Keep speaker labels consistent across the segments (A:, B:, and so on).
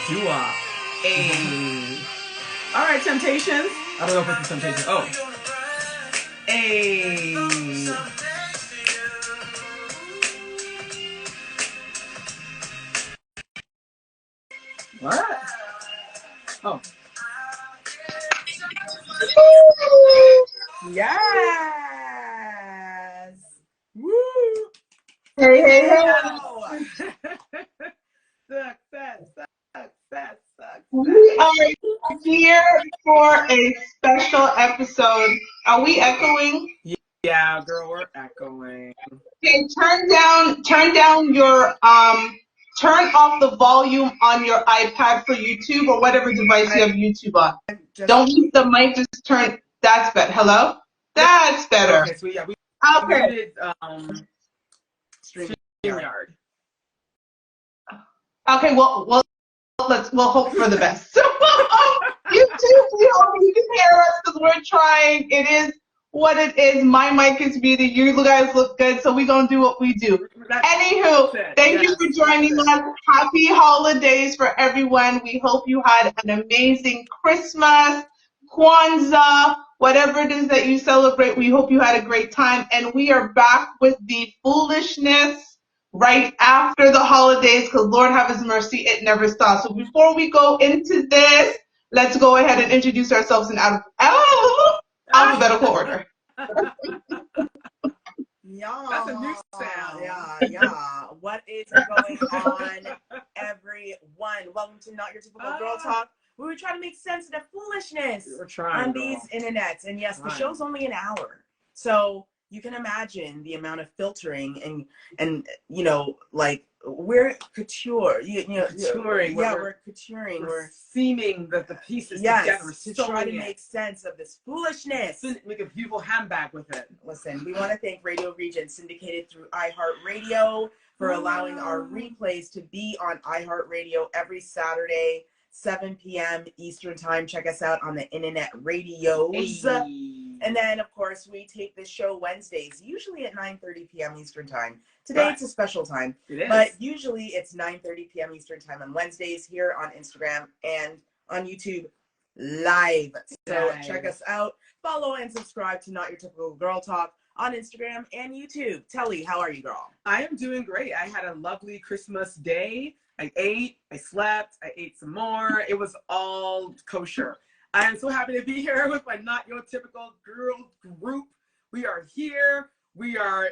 A: Dua. All right, Temptations. I don't know if it's the Temptations. Oh. What? Oh. Yes. Woo.
B: Hey.
A: Success.
B: We are here for a special episode. Are we echoing?
A: Yeah, girl, we're echoing.
B: Okay, turn down your turn off the volume on your iPad for YouTube or whatever device you have YouTube on. Don't use the mic, just turn. That's better. Hello? That's better.
A: Okay, so yeah, we
B: Okay.
A: StreamYard.
B: Okay, well we'll hope for the best. So YouTube, we hope you can hear us because we're trying. It is what it is. My mic is muted. You guys look good, so we're gonna do what we do. Anywho, thank you for joining us. Happy holidays for everyone. We hope you had an amazing Christmas, Kwanzaa, whatever it is that you celebrate. We hope you had a great time, and we are back with the foolishness right after the holidays, because Lord have his mercy, it never stops. So before we go into this, let's go ahead and introduce ourselves in alphabetical order.
C: Yeah.
A: That's a new sound.
C: Yeah. What is going on, everyone? Welcome to Not Your Typical Girl Talk, where we try to make sense of the foolishness on these internets. And yes, the show's only an hour. So you can imagine the amount of filtering and you know, like we're couture.
A: Couturing.
C: We're couturing.
A: We're seaming the pieces
C: together
A: to
C: try to make sense of this foolishness.
A: Make a beautiful handbag with it.
C: Listen, we want to thank Radio Region, syndicated through iHeartRadio, for allowing our replays to be on iHeartRadio every Saturday, 7 p.m. Eastern Time. Check us out on the Innanet radios.
A: Hey.
C: And then, of course, we tape this show Wednesdays, usually at 9:30 p.m. Eastern Time. Today, It's a special time.
A: It is.
C: But usually it's 9:30 p.m. Eastern Time on Wednesdays here on Instagram and on YouTube live. So check us out. Follow and subscribe to Not Your Typical Girl Talk on Instagram and YouTube. Telly, how are you, girl?
A: I am doing great. I had a lovely Christmas day. I ate, I slept, I ate some more. It was all kosher. I am so happy to be here with my Not Your Typical Girl group. We are here. We are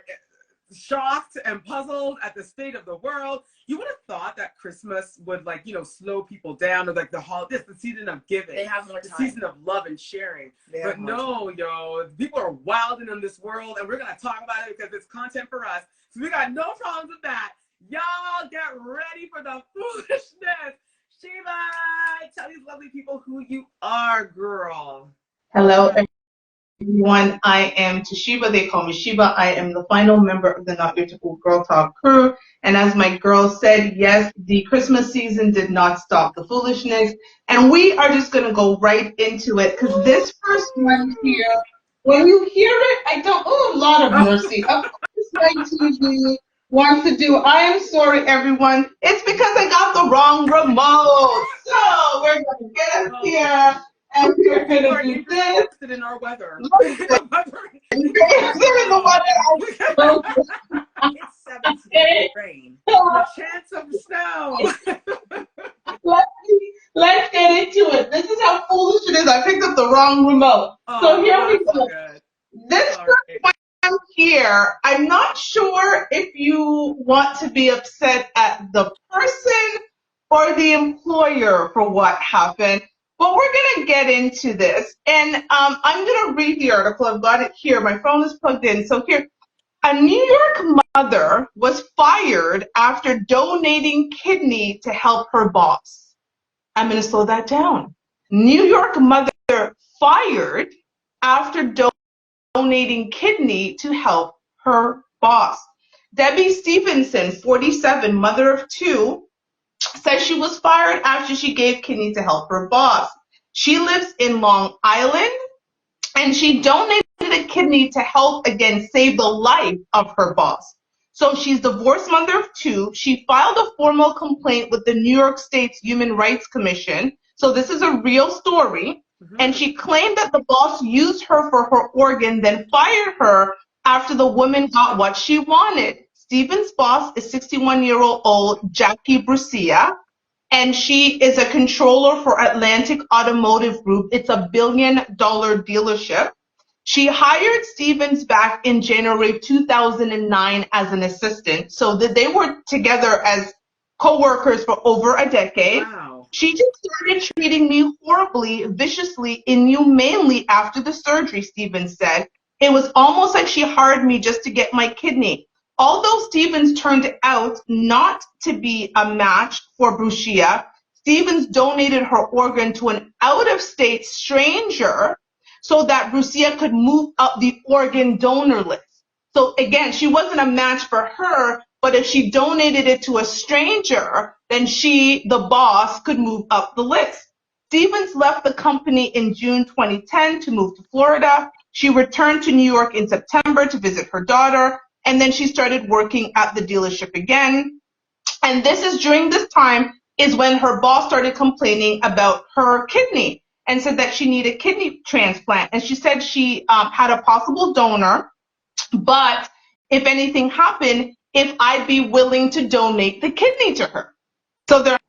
A: shocked and puzzled at the state of the world. You would have thought that Christmas would, like, you know, slow people down, or like this the season of giving.
C: They have more time.
A: The season of love and sharing. But no, people are wilding in this world, and we're gonna talk about it because it's content for us. So we got no problems with that. Y'all get ready for the foolishness. Shiva, tell these lovely people who you are, girl.
B: Hello, everyone. I am Toshiba. They call me Shiba. I am the final member of the Not Your Typical Girl Talk crew. And as my girl said, yes, the Christmas season did not stop the foolishness. And we are just going to go right into it, because this first one here, when you hear it, Lord of mercy. Of course, my TV wants to do. I am sorry, everyone. It's because I got the wrong remote. So we're going to get up here. And we're going to do this.
A: In our weather.
C: It's 17 rain.
A: A chance of snow.
B: Let's get into it. This is how foolish it is. I picked up the wrong remote. So here we go. This first one here, I'm not sure if you want to be upset at the person or the employer for what happened. But we're going to get into this, and I'm going to read the article. I've got it here. My phone is plugged in. So here, a New York mother was fired after donating kidney to help her boss. I'm going to slow that down. New York mother fired after donating kidney to help her boss. Debbie Stevenson, 47, mother of two, says she was fired after she gave kidney to help her boss. She lives in Long Island, and she donated a kidney to help, again, save the life of her boss. So she's divorced mother of 2. She filed a formal complaint with the New York State's Human Rights Commission. So this is a real story. And she claimed that the boss used her for her organ, then fired her after the woman got what she wanted. Stephen's boss is 61-year-old Jackie Brucia, and she is a controller for Atlantic Automotive Group. It's a $1 billion dealership. She hired Stevens back in January 2009 as an assistant, so that they were together as co-workers for over a decade.
A: Wow.
B: She just started treating me horribly, viciously, inhumanely after the surgery, Stevens said. It was almost like she hired me just to get my kidney. Although Stevens turned out not to be a match for Brucia, Stevens donated her organ to an out-of-state stranger so that Brucia could move up the organ donor list. So again, she wasn't a match for her, but if she donated it to a stranger, then she, the boss, could move up the list. Stevens left the company in June 2010 to move to Florida. She returned to New York in September to visit her daughter, and then she started working at the dealership again. And this is during this time is when her boss started complaining about her kidney and said that she needed kidney transplant. And she said she had a possible donor, but if anything happened, if I'd be willing to donate the kidney to her. So they're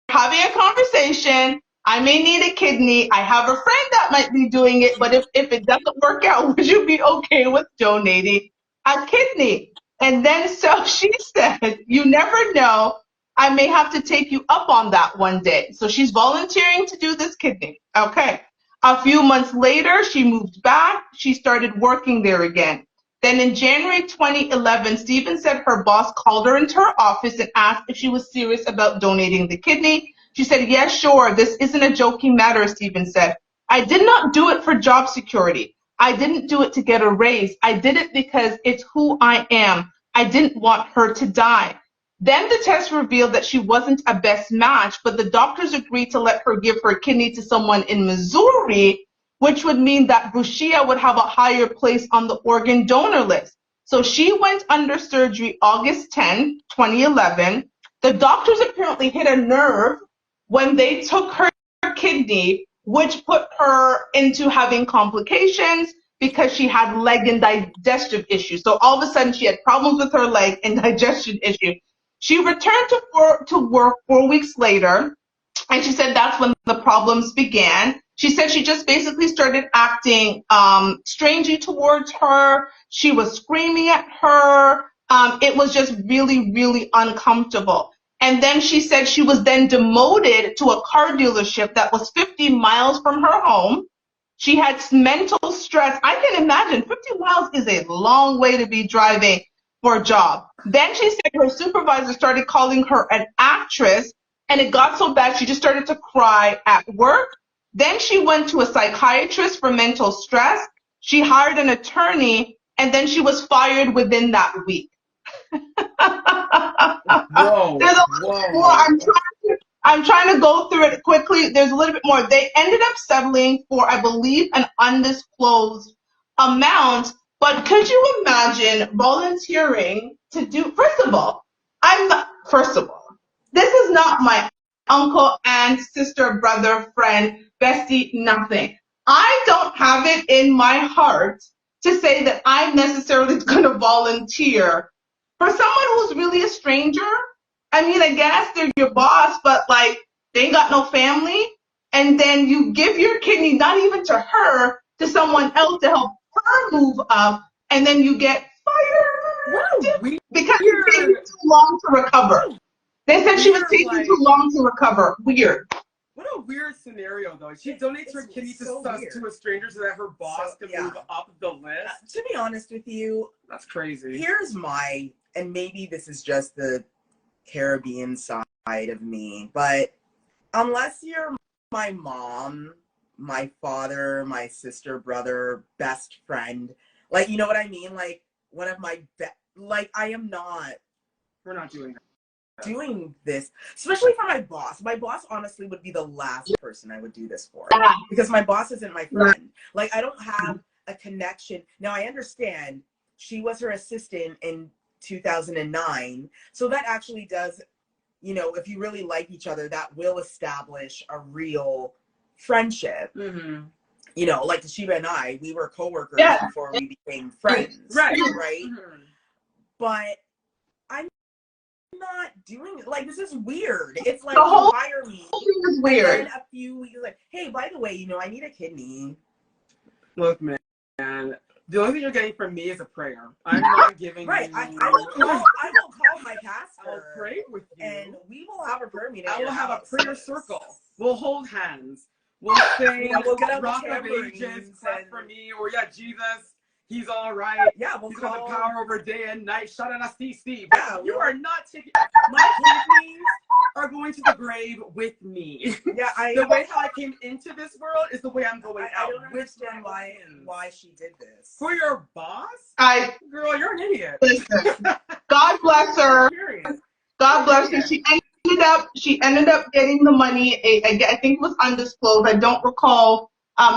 B: having a conversation. I may need a kidney. I have a friend that might be doing it, but if it doesn't work out, would you be okay with donating a kidney? And then so she said, you never know. I may have to take you up on that one day. So she's volunteering to do this kidney. Okay. A few months later, she moved back. She started working there again. Then in January 2011, Stevens said her boss called her into her office and asked if she was serious about donating the kidney. She said, yes, sure. This isn't a joking matter, Stevens said. I did not do it for job security. I didn't do it to get a raise. I did it because it's who I am. I didn't want her to die. Then the test revealed that she wasn't a best match, but the doctors agreed to let her give her kidney to someone in Missouri, which would mean that Brucia would have a higher place on the organ donor list. So she went under surgery August 10, 2011. The doctors apparently hit a nerve when they took her kidney, which put her into having complications because she had leg and digestive issues. So all of a sudden she had problems with her leg and digestion issues. She returned to work 4 weeks later, and she said that's when the problems began. She said she just basically started acting strangely towards her. She was screaming at her. It was just really, really uncomfortable. And then she said she was then demoted to a car dealership that was 50 miles from her home. She had mental stress. I can imagine 50 miles is a long way to be driving for a job. Then she said her supervisor started calling her an actress, and it got so bad she just started to cry at work. Then she went to a psychiatrist for mental stress. She hired an attorney, and then she was fired within that week.
A: Whoa,
B: There's a little more. I'm trying to go through it quickly. There's a little bit more. They ended up settling for, I believe, an undisclosed amount. But could you imagine volunteering to do? First of all, this is not my uncle, aunt, sister, brother, friend, bestie, nothing. I don't have it in my heart to say that I'm necessarily going to volunteer for someone who's really a stranger. I mean, I guess they're your boss, but like they ain't got no family. And then you give your kidney, not even to her, to someone else to help her move up, and then you get fired because it's taking too long to recover. They said she was taking too long to recover. Weird.
A: What a weird scenario, though. She donates her kidney to a stranger so that her boss can move up the list.
C: To be honest with you,
A: that's crazy.
C: Here's and maybe this is just the Caribbean side of me, but unless you're my mom, my father, my sister, brother, best friend, like, you know what I mean? Like, one of my I am not.
A: We're not doing that.
C: Doing this, especially for my boss. My boss honestly would be the last person I would do this for, because my boss isn't my friend. Like, I don't have a connection. Now, I understand she was her assistant, and 2009. So that actually does, you know, if you really like each other, that will establish a real friendship.
A: Mm-hmm.
C: You know, like Toshiba and I, we were coworkers before we became friends.
A: Right.
C: Mm-hmm. But I'm not doing it. Like, this is weird. It's like,
B: the whole
C: you hire me.
B: thing is weird.
C: And then a few weeks, like, hey, by the way, you know, I need a kidney.
A: Look, man, the only thing you're getting from me is a prayer. I'm not giving
C: right.
A: you...
C: I will call my pastor.
A: I'll pray with you.
C: And we will have a prayer meeting.
A: I will have a prayer circle. We'll hold hands. We'll say,
C: we'll get out
A: Rock
C: the
A: of Ages, clap for me, or yeah, Jesus, he's all right.
C: Yeah, we'll
A: he's
C: call...
A: got the power over day and night. Shout out to Steve.
C: Yeah,
A: you are not taking... My kidneys are going to the grave with me.
C: Yeah,
A: the way how I came into this world is the way I'm going out.
C: I don't understand why she did this.
A: For your boss? Girl, you're an idiot.
B: Listen, God bless her. God bless her. She ended up getting the money. I think it was undisclosed. I don't recall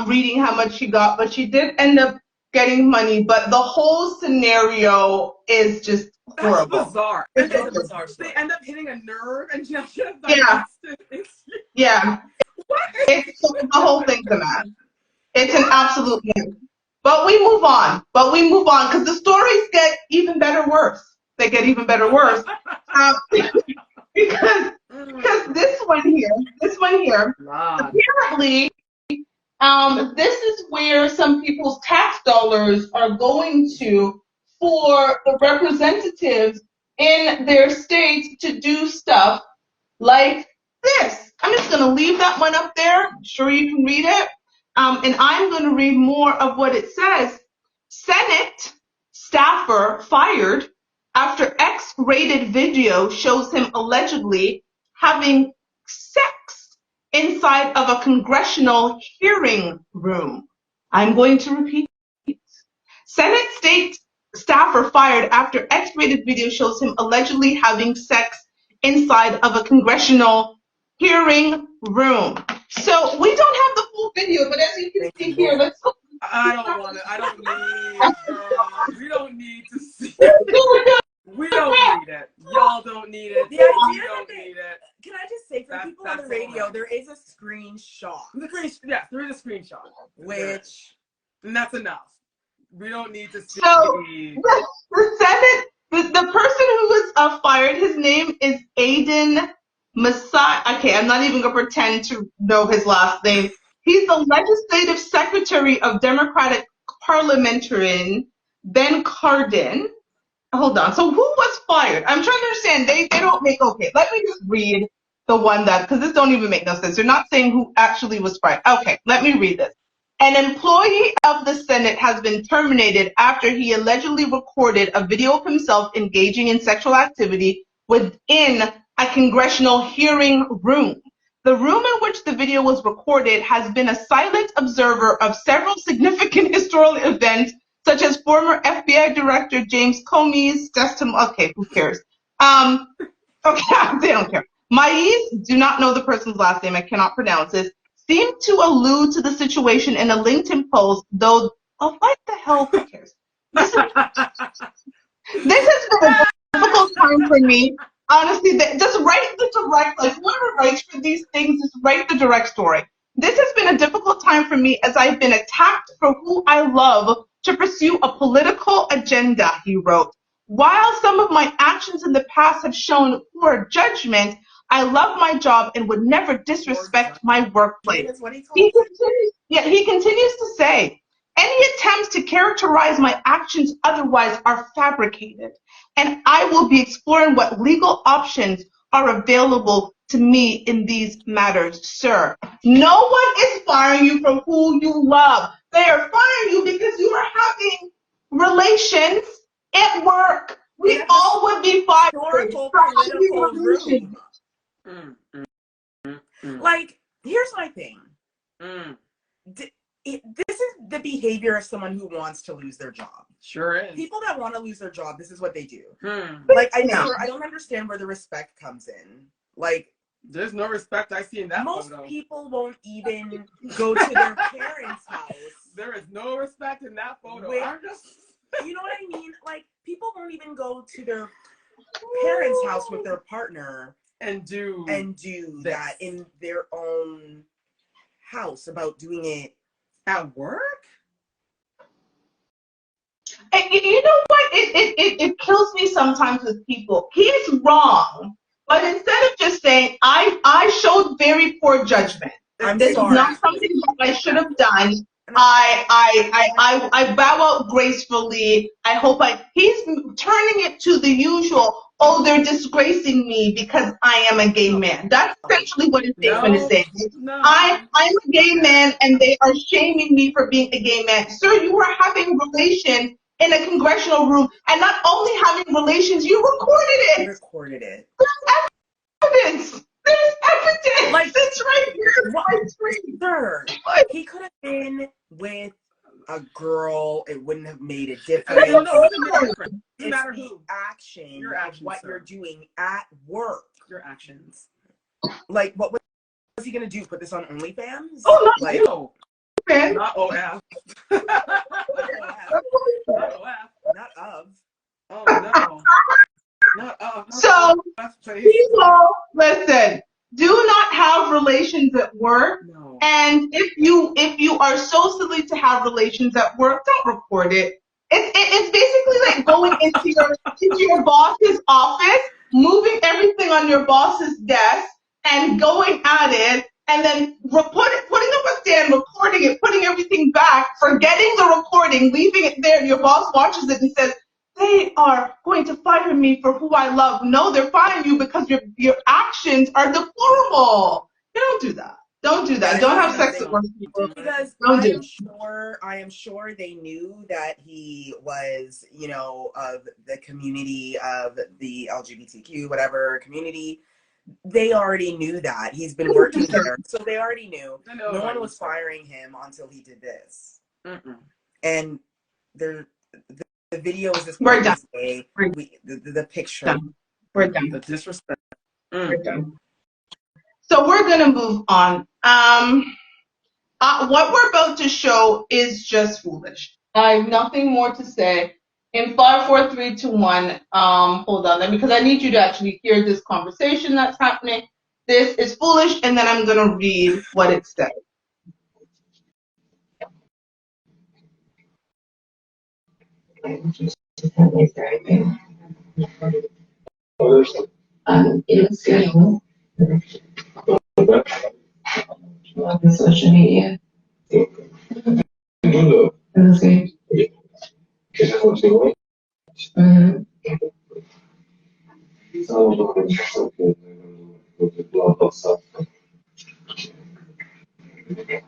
B: reading how much she got, but she did end up getting money. But the whole scenario is just horrible.
A: That's bizarre.
C: It's a bizarre story.
A: They end up hitting a nerve, and she has
B: Yeah. The whole thing's a mess. It's an absolute mess. But we move on. Because the stories get even better worse. They get even better worse. Because this one here, apparently, this is where some people's tax dollars are going to for the representatives in their states to do stuff like this. I'm just going to leave that one up there. I'm sure you can read it. And I'm going to read more of what it says. Senate staffer fired after X-rated video shows him allegedly having sex inside of a congressional hearing room. I'm going to repeat. Senate state staffer fired after X-rated video shows him allegedly having sex inside of a congressional hearing room. So we don't have the full video, but as you can see here, let's go.
A: I don't want it. I don't need. We don't need to see it. We don't need it. Y'all don't need it.
C: The idea
A: we don't need it.
C: Can I just say, for people on the radio, there is a screenshot.
A: Yes, there is a screenshot. And that's enough. We don't need to see.
B: So the Senate, the person who was fired, his name is Aiden Masai. Okay, I'm not even gonna pretend to know his last name. He's the legislative secretary of Democratic parliamentarian Ben Cardin. Hold on. So who was fired? I'm trying to understand. They don't make, okay, let me just read the one because this don't even make no sense. They're not saying who actually was fired. Okay, let me read this. An employee of the Senate has been terminated after he allegedly recorded a video of himself engaging in sexual activity within a congressional hearing room. The room in which the video was recorded has been a silent observer of several significant historical events, such as former FBI Director James Comey's testimony. Okay, who cares? Okay, they don't care. Maiz, do not know the person's last name, I cannot pronounce this, seemed to allude to the situation in a LinkedIn post, though, what the hell, who cares? This has been a difficult time for me. Honestly, just write the direct, like whoever writes for these things, just write the direct story. This has been a difficult time for me as I've been attacked for who I love to pursue a political agenda, he wrote. While some of my actions in the past have shown poor judgment, I love my job and would never disrespect my workplace. He continues to say, any attempts to characterize my actions otherwise are fabricated, and I will be exploring what legal options are available to me in these matters, sir. No one is firing you from who you love. They are firing you because you are having relations at work. We all would be fired.
C: Like, here's my thing. This is the behavior of someone who wants to lose their job.
A: Sure is.
C: People that want to lose their job, this is what they do. Like, I don't understand where the respect comes in. Like,
A: there's no respect I see in that
C: most
A: photo.
C: people won't even go to their parents' house.
A: There is no respect in that photo.
C: I'm just You know what I mean? Like, people won't even go to their parents' house with their partner
A: and do
C: that in their own house about doing it
A: at work.
B: And you know what? It kills me sometimes with people. He's wrong, but instead of just saying, I showed very poor judgment. This is not something that I should have done. I bow out gracefully. He's turning it to the usual, oh, they're disgracing me because I am a gay man. That's essentially what his statement is saying. No. I'm a gay man and they are shaming me for being a gay man. Sir, you were having relations in a congressional room, and not only having relations, you recorded it.
C: You recorded it.
B: There's evidence. There's evidence.
C: Like,
B: it's right here.
C: Sir, he could have been with a girl. It wouldn't have made a difference.
A: No, it doesn't make a difference. No matter who.
C: Action.
A: Your actions,
C: what
A: sir.
C: You're doing at work.
A: Your actions.
C: Like, what was he gonna do? Put this on OnlyFans?
B: Oh, not
C: like,
B: you. Man.
A: Not OF. Not OF.
C: Not of.
A: Oh no. Not of.
B: So, people, listen. Do not have relations at work.
A: No. And
B: if you are so silly to have relations at work, don't record it. It's basically like going into your boss's office, moving everything on your boss's desk, and going at it, and then putting up a stand, recording it, putting everything back, forgetting the recording, leaving it there, and your boss watches it and says, they are going to fire me for who I love. No, they're firing you because your actions are deplorable. You don't do that. Don't do that. Don't have sex at work, people.
C: Because I am sure they knew that he was, of the community of the LGBTQ, whatever community. They already knew that. He's been working there. So they already knew. No one was firing him until he did this. Mm-mm. And the video is this.
B: We're done.
C: The picture.
B: Done. We're done.
A: The disrespect.
B: We're done. So we're going to move on. What we're about to show is just foolish. I have nothing more to say. In 5, 4, 3, 2, 1, hold on, because I need you to actually hear this conversation that's happening. This is foolish, and then I'm going to read what it says.
D: Social media. Okay.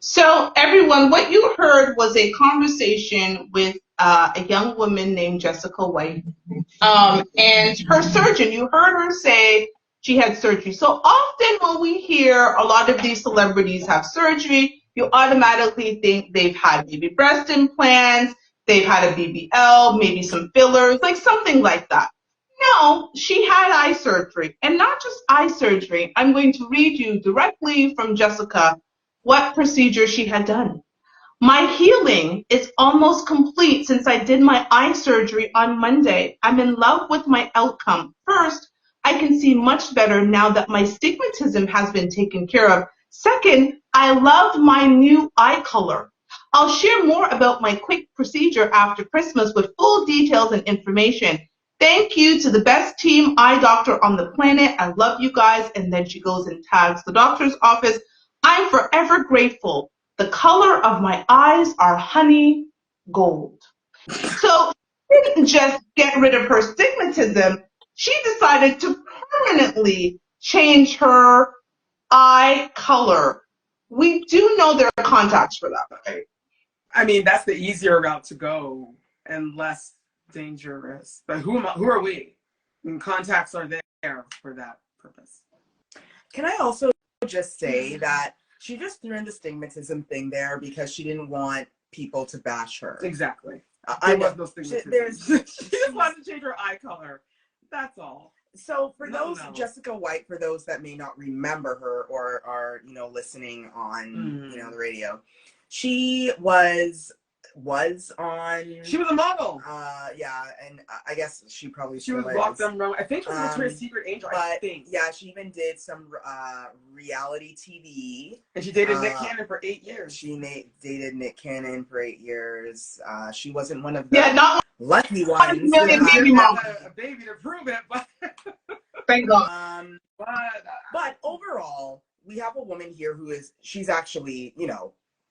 B: So, everyone, what you heard was a conversation with a young woman named Jessica White, and her surgeon. You heard her say she had surgery. So often when we hear a lot of these celebrities have surgery, you automatically think they've had maybe breast implants, they've had a BBL, maybe some fillers, like something like that. No, she had eye surgery, and not just eye surgery. I'm going to read you directly from Jessica what procedure she had done. My healing is almost complete since I did my eye surgery on Monday. I'm in love with my outcome. First, I can see much better now that my stigmatism has been taken care of. Second, I love my new eye color. I'll share more about my quick procedure after Christmas with full details and information. Thank you to the best team eye doctor on the planet. I love you guys. And then she goes and tags the doctor's office. I'm forever grateful. The color of my eyes are honey gold. So she didn't just get rid of her stigmatism. She decided to permanently change her eye color. We do know there are contacts for that, right?
A: I mean, that's the easier route to go and less dangerous. But who are we? And contacts are there for that purpose.
C: Can I also just say that she just threw in the stigmatism thing there because she didn't want people to bash her.
A: Exactly. There was no stigmatism. She just wanted to change her eye color. That's all.
C: So for Jessica White, for those that may not remember her or are, listening on, the radio, She was on.
A: She was a model.
C: Yeah, and I guess she probably
A: she was Walk Them Wrong. I think she was Victoria's Secret Angel.
C: But
A: I think.
C: Yeah, she even did some reality TV.
A: And she dated Nick Cannon for 8 years.
C: She dated Nick Cannon for 8 years. She wasn't one of the lucky ones.
B: Baby mama.
A: A baby to prove it, but
B: thank God.
C: But overall, we have a woman here she's actually,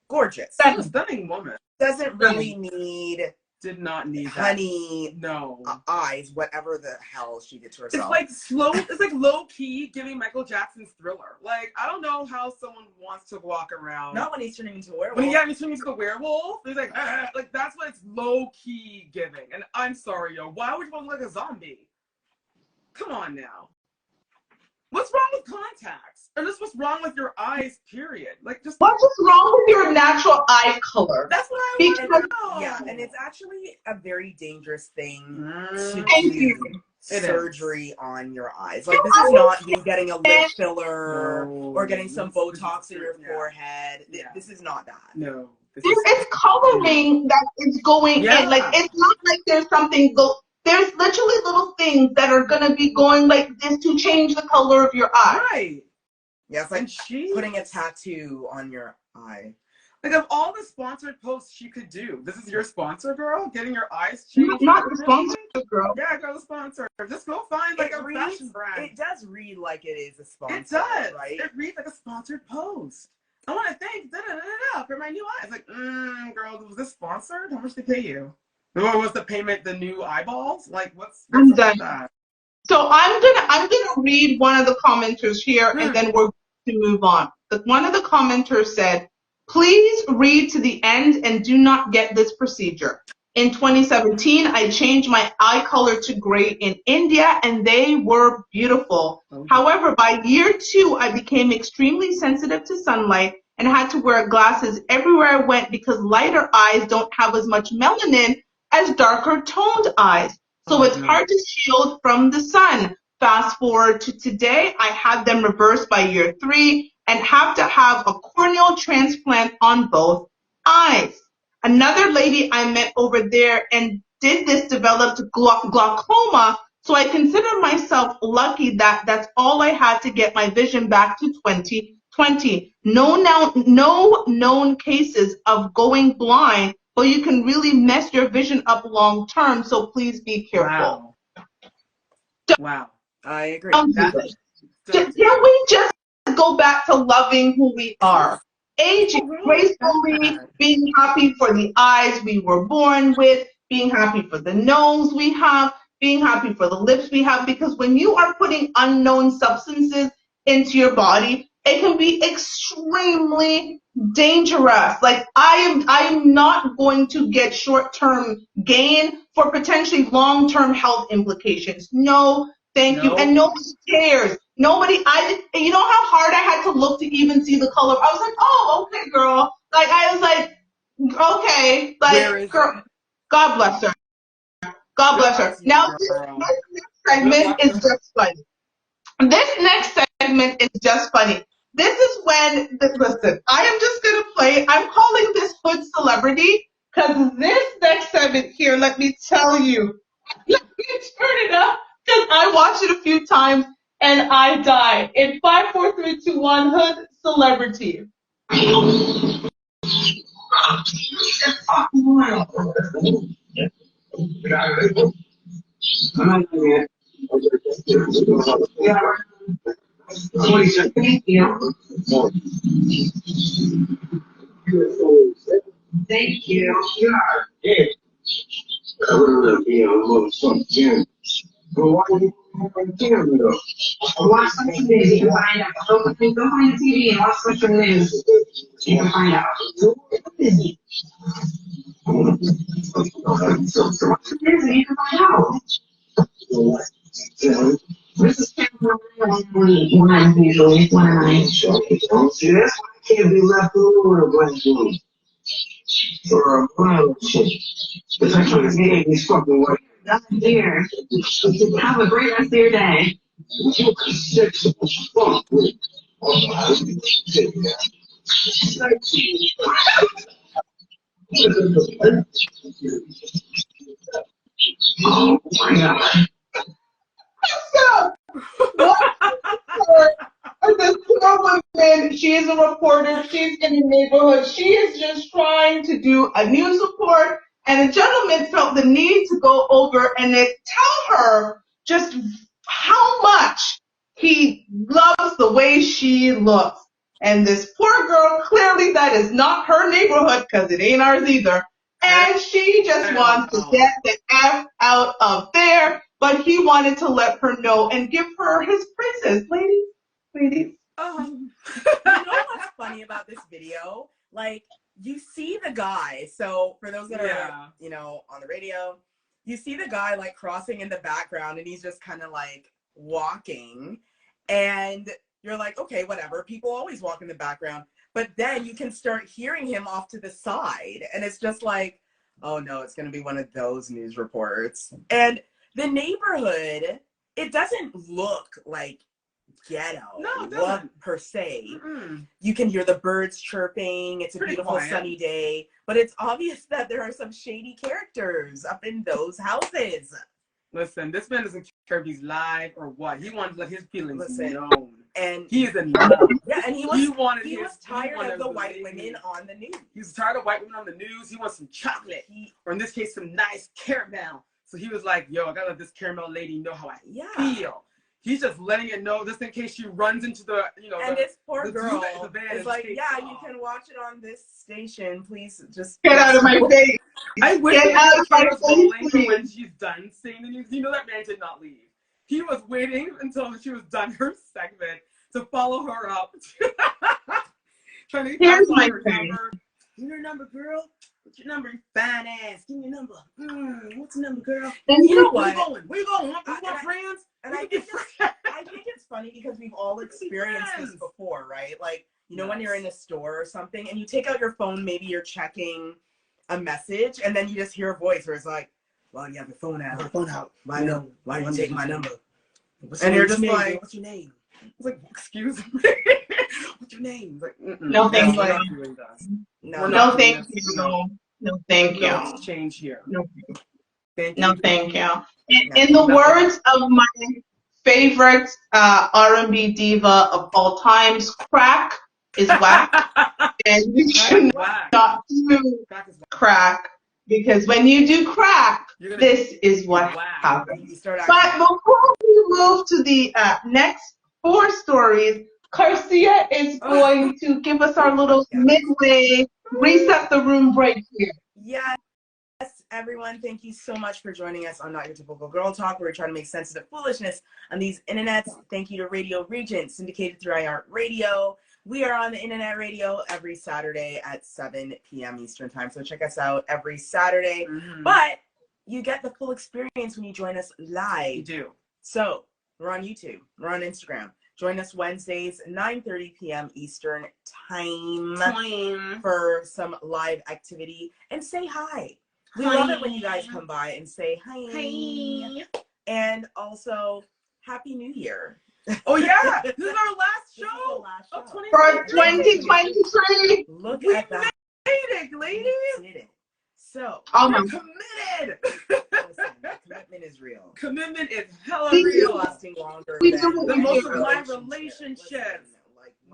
C: gorgeous.
A: That's a stunning woman.
C: Doesn't really need.
A: Did not need
C: honey.
A: No.
C: Eyes, whatever the hell she did to herself.
A: It's like low key giving Michael Jackson's Thriller. Like, I don't know how someone wants to walk around.
C: Not when he's turning into a werewolf.
A: When he's turning into a werewolf, he's like that's what it's low key giving. And I'm sorry, yo, why would you want to look like a zombie? Come on now. What's wrong with contacts? Or just what's wrong with your eyes, period? Like, just
B: what's wrong with your natural eye color?
A: That's what I want to know.
C: Yeah, and it's actually a very dangerous thing to
B: do
C: surgery on your eyes. Like, this is not you getting a lip filler or getting some Botox in your forehead. Yeah. This is not that.
A: No.
B: It's coloring that is going in. Like, it's not like there's something there's literally little things that are going to be going like this to change the color of your eye.
A: Right.
C: Yeah, it's like putting a tattoo on your eye.
A: Like, of all the sponsored posts she could do, this is your sponsor, girl? Getting your eyes changed?
B: Not the sponsor, girl.
A: Yeah, girl, the sponsor. Just go find, like, a fashion brand.
C: It does read like it is a sponsor,
A: It does.
C: Right?
A: It reads like a sponsored post. I want to thank for my new eyes. Like, girl, was this sponsored? How much did they pay you? What was the payment? The new eyeballs? Like, what's
B: I'm done.
A: That?
B: So I'm gonna read one of the commenters here, and then we're going to move on. One of the commenters said, "Please read to the end and do not get this procedure. In 2017, I changed my eye color to gray in India, and they were beautiful. However, by year 2, I became extremely sensitive to sunlight and had to wear glasses everywhere I went because lighter eyes don't have as much melanin as darker toned eyes. So it's hard to shield from the sun. Fast forward to today, I had them reversed by year 3 and have to have a corneal transplant on both eyes. Another lady I met over there and did this developed glaucoma, so I consider myself lucky that that's all I had to get my vision back to 2020. No known cases of going blind, but you can really mess your vision up long term, so please be careful."
A: Wow.
C: I agree.
B: Can we just go back to loving who we are? Aging gracefully, being happy for the eyes we were born with, being happy for the nose we have, being happy for the lips we have, because when you are putting unknown substances into your body, it can be extremely dangerous. Like, I am not going to get short-term gain for potentially long-term health implications. No, thank you. And nobody cares. You know how hard I had to look to even see the color? I was like, oh, okay, girl. Like, I was like, okay. Like, girl, God bless her. God bless her. Now, this next segment is just funny. This next segment is just funny. This is when, listen, I am just going to play, I'm calling this Hood Celebrity, because this next segment here, let me tell you, let me turn it up, because I watched it a few times, and I died. In 5, 4, 3, 2, 1, Hood Celebrity.
D: Thank you. Thank you. Yeah. I remember being a little something. But why are you on camera though? Watch social news, you can find out. Go find the TV and watch social news. You can find out. So watch the news and you can find out. This is camera 1 usually, 1 and 9. See, that's why I can't be left alone in a black room. Or a brown chick. It's actually a game, he's fucking white. That's dear. Have a great rest of your day. Oh my God.
B: So, this poor woman, she is a reporter, she's in the neighborhood, she is just trying to do a news report, and a gentleman felt the need to go over and tell her just how much he loves the way she looks. And this poor girl, clearly that is not her neighborhood, because it ain't ours either, and she just wants to get the F out of there, but he wanted to let her know and give her his praises. Ladies.
C: You know what's funny about this video? Like, you see the guy. So for those that are, you know, on the radio, you see the guy like crossing in the background, and he's just kind of like walking, and you're like, okay, whatever. People always walk in the background, but then you can start hearing him off to the side, and it's just like, oh no, it's gonna be one of those news reports. And the neighborhood, it doesn't look like ghetto.
A: No, it doesn't.
C: Per se. You can hear the birds chirping. It's a beautiful sunny day, but it's obvious that there are some shady characters up in those houses.
A: Listen, this man doesn't care if he's live or what. He wanted to let his feelings known.
C: And
A: he is in love.
C: Yeah, and he was tired of the white women on the news.
A: He was tired of white women on the news. He wants some chocolate, or in this case, some nice caramel. So he was like, yo, I gotta let this caramel lady know how I feel. He's just letting it know just in case she runs into the, you know,
C: and this poor girl is like, yeah, you can watch it on this station. Please just
B: get out of my face.
A: I wish get out of my face when she's done saying the news. You know that man did not leave. He was waiting until she was done her segment to follow her up. Trying to get her number. Give me your number, girl. What's your number? You fine ass. Give me your number. What's the number, girl?
C: And you know what?
A: Where you going? You want friends?
C: And I think it's funny because we've all experienced this before, right? Like, you know, when you're in a store or something and you take out your phone, maybe you're checking a message, and then you just hear a voice where it's like, well, you have your phone out. Why are you taking my number? And you're just like, what's your name? It's like, excuse me. What's your name? Like,
B: no, thank you. No, thank you. No, thank you.
A: Let's change here.
B: No, thank you. In the words of my favorite R&B diva of all times, crack is whack, and you should not do crack, because when you do crack, this is what happens. But before we move to the next 4 stories, Garcia is going to give us our little midway, reset the room break here.
C: Yes, everyone, thank you so much for joining us on Not Your Typical Girl Talk, where we're trying to make sense of the foolishness on these internets. Thank you to Radio Regent, syndicated through iHeart Radio. We are on the internet radio every Saturday at 7 p.m. Eastern time, so check us out every Saturday. But you get the full experience when you join us live.
A: You do.
C: So we're on YouTube, we're on Instagram. Join us Wednesdays, 9:30 p.m. Eastern time for some live activity, and say hi. We love it when you guys come by and say hi. And also, Happy New Year.
A: Oh yeah, this is our last show of
B: 2023.
C: Look at that.
A: We made it, ladies.
C: We did it. So,
A: we're committed.
C: Listen, commitment is real.
A: Commitment is hella real.
C: Lasting longer
A: than the most of my relationships.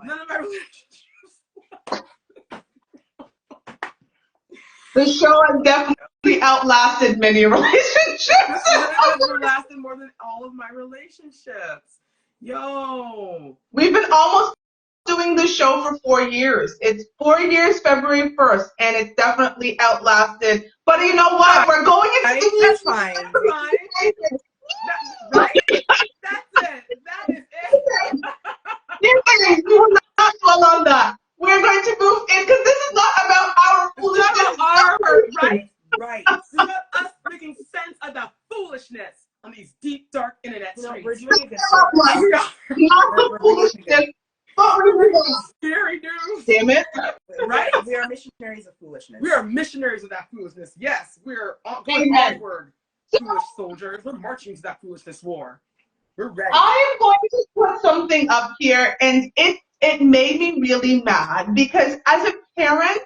A: None of my relationships.
B: The show has definitely outlasted many relationships.
A: This has lasted more than all of my relationships. Yo.
B: We've been almost doing the show for 4 years. It's 4 years, February 1st, and it's definitely outlasted. But you know what? We're going into the
C: That's fine.
A: Right? That's it. That is it.
B: You will not dwell on that. We're going to move in, because this is not about our foolishness.
A: Right. It's about us making sense of the foolishness on these deep, dark internet streets.
C: We're doing a good
B: job. Not the foolishness.
A: Scary news.
B: Damn it.
A: Right?
C: We are missionaries of foolishness.
A: We are missionaries of that foolishness. Yes, we're going onward, foolish soldiers. We're marching to that foolishness war. We're ready.
B: I am going to put something up here, and it it made me really mad because as a parent,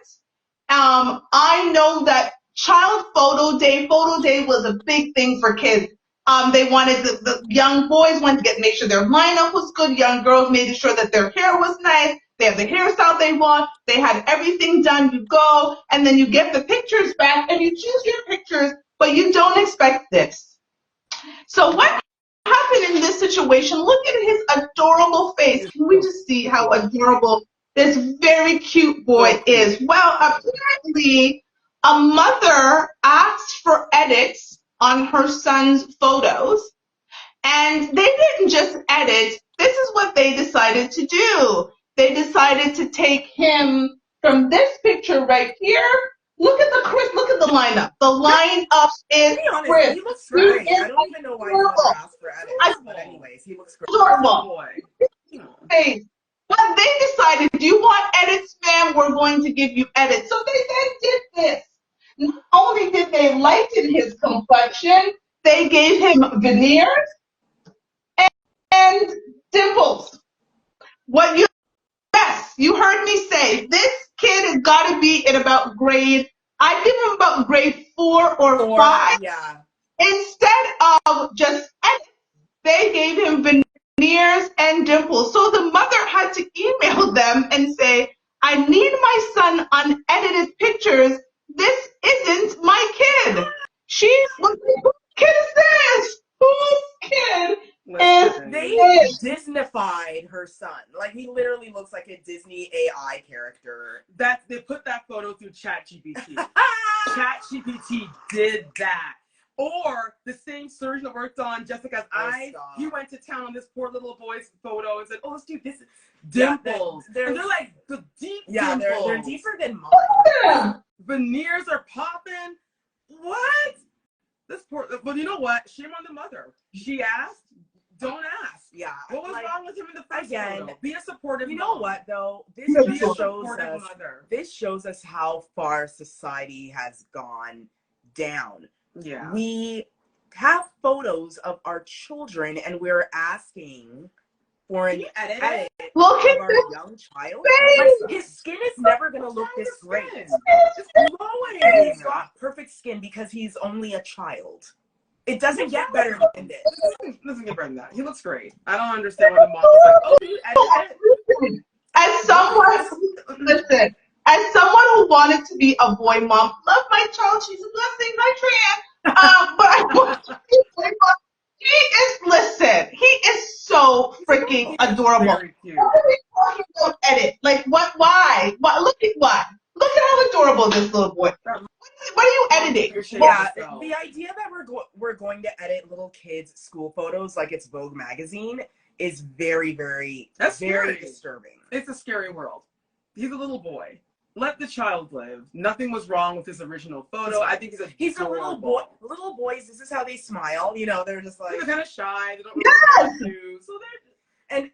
B: I know that child photo day was a big thing for kids. They wanted the young boys wanted to make sure their lineup was good. Young girls made sure that their hair was nice. They have the hairstyle they want. They had everything done. You go and then you get the pictures back and you choose your pictures, but you don't expect this. So what happened in this situation? Look at his adorable face. Can we just see how adorable this very cute boy is? Well, apparently a mother asked for edits on her son's photos, and they didn't just edit. This is what they decided to do. They decided to take him from this picture right here. Look at the lineup. The lineup is Chris.
C: He looks great. I don't even know why he asked for edits. But anyways, he looks great.
B: Adorable. Hey, but they decided, do you want edits, ma'am? We're going to give you edits. So they then did this. Not only did they lighten his complexion, they gave him veneers and dimples. Yes, you heard me say, this kid has got to be in about I'd give him about grade 4 or 5.
C: Yeah.
B: Instead of just edits, they gave him veneers and dimples. So the mother had to email them and say, I need my son unedited pictures. This isn't my kid. Whose kid is this? Whose kid is
C: They Disneyfied her son. Like, he literally looks like a Disney AI character.
A: They put that photo through ChatGPT. ChatGPT did that. Or the same surgeon that worked on Jessica's eyes, he went to town on this poor little boy's photo and said, oh, let's do this. Dimples. Yeah, they're like the deep dimples.
C: They're deeper than mine.
A: Veneers are popping. What? This poor, but you know what? Shame on the mother. She asked. Don't ask.
C: Yeah.
A: What was wrong with him in the first photo? Be a supportive mom.
C: You know what, though? This shows us how far society has gone down.
A: Yeah.
C: We have photos of our children and we're asking for an edit of our young child. Like, his skin is never going to look this great. It's glowing. He's got perfect skin because he's only a child. It doesn't get better than this.
A: It doesn't get better than that. He looks great. I don't understand why the mom was like, oh, you edited it.
B: As someone who wanted to be a boy mom, love my child, she's a blessing, hi Tran. But I want to be a boy mom. He is so freaking adorable.
A: Very cute.
B: Don't edit. Like, why? Look at how adorable this little boy. What are you editing?
C: Yeah, the idea that we're going to edit little kids' school photos like it's Vogue magazine is very, very, very disturbing.
A: It's a scary world. He's a little boy. Let the child live. Nothing was wrong with his original photo. I think he's a little boy.
C: Little boys, this is how they smile. You know, they're just like,
A: they're kind of shy. They don't really want to. So
C: and